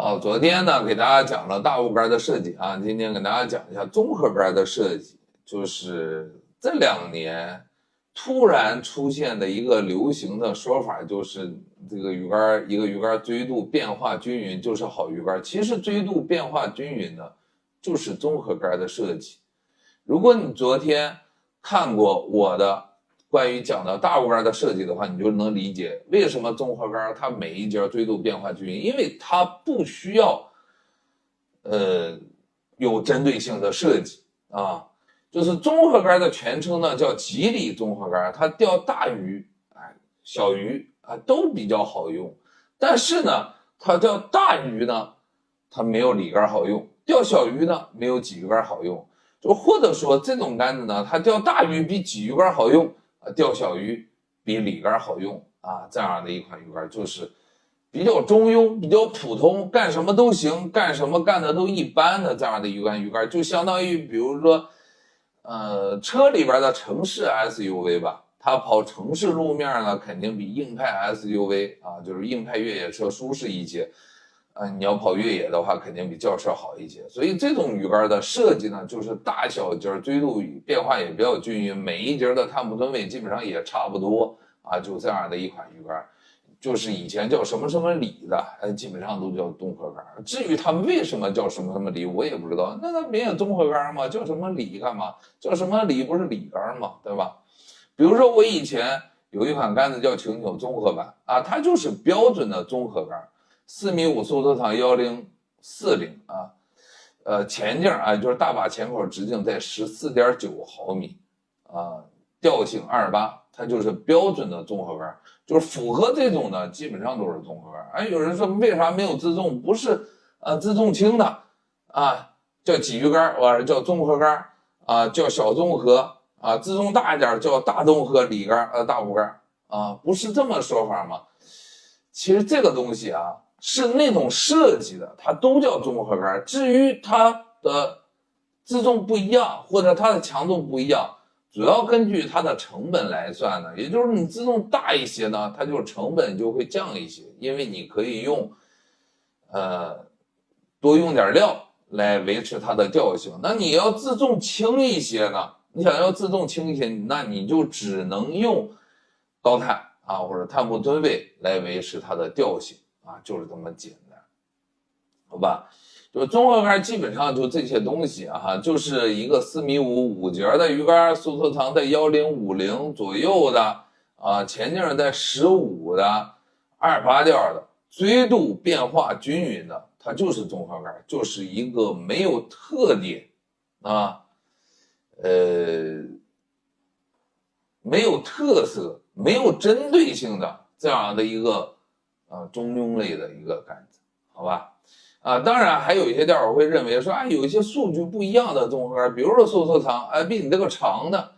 好，昨天呢给大家讲了大物杆的设计啊，今天给大家讲一下综合杆的设计，就是这2年突然出现的一个流行的说法，就是这个一个鱼竿锥度变化均匀就是好鱼竿。其实锥度变化均匀呢，就是综合杆的设计。如果你昨天看过我的关于讲的大物杆的设计的话，你就能理解为什么综合杆它每一节锥度变化均匀，因为它不需要有针对性的设计啊。就是综合杆的全称呢叫吉利综合杆，它钓大鱼小鱼都比较好用，但是呢它钓大鱼呢它没有里杆好用，钓小鱼呢没有鲫鱼竿好用，就或者说这种杆子呢它钓大鱼比鲫鱼竿好用，钓小鱼比里杆好用啊，这样的一款鱼竿就是比较中庸，比较普通，干什么都行，干什么干的都一般的这样的鱼竿，就相当于比如说车里边的城市 SUV 吧，它跑城市路面呢肯定比硬派 SUV 就是硬派越野车舒适一些，你要跑越野的话肯定比轿车好一些。所以这种鱼竿的设计呢，就是大小节锥度变化也比较均匀，每一节的碳捕吨位基本上也差不多就这样的一款鱼竿。就是以前叫什么什么里的，基本上都叫综合杆。至于他们为什么叫什么什么里，我也不知道。那它也综合杆嘛，叫什么里干嘛？叫什么里不是里杆嘛，对吧？比如说我以前有一款杆子叫晴秋综合杆它就是标准的综合杆，4.5米速特长1040前径就是大把前口直径在14.9毫米调性28，它就是标准的综合杆，就是符合这种的基本上都是综合杆。有人说为啥没有自重？不是自重轻的叫鲫鱼竿，或者叫综合杆叫小综合自重大一点叫大综合里杆大物杆不是这么说法吗？其实这个东西是那种设计的，它都叫综合杆。至于它的自重不一样，或者它的强度不一样，主要根据它的成本来算的。也就是你自重大一些呢，它就成本就会降一些，因为你可以用多用点料来维持它的调性。那你要自重轻一些呢，你想要自重轻一些，那你就只能用高碳或者碳捕吨位来维持它的调性就是这么简单，好吧？就综合杆基本上就这些东西就是一个4.5米5节的鱼竿，速特长在1050左右的前径在15的28调的，锥度变化均匀的，它就是综合杆，就是一个没有特点没有特色、没有针对性的这样的一个中庸类的一个杆子，好吧？当然还有一些钓友会认为说有一些数据不一样的综合杆，比如说速特长比你这个长的，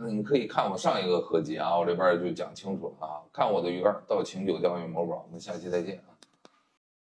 你可以看我上一个合集我这边就讲清楚了看我的鱼竿到晴酒钓鱼某宝，我们下期再见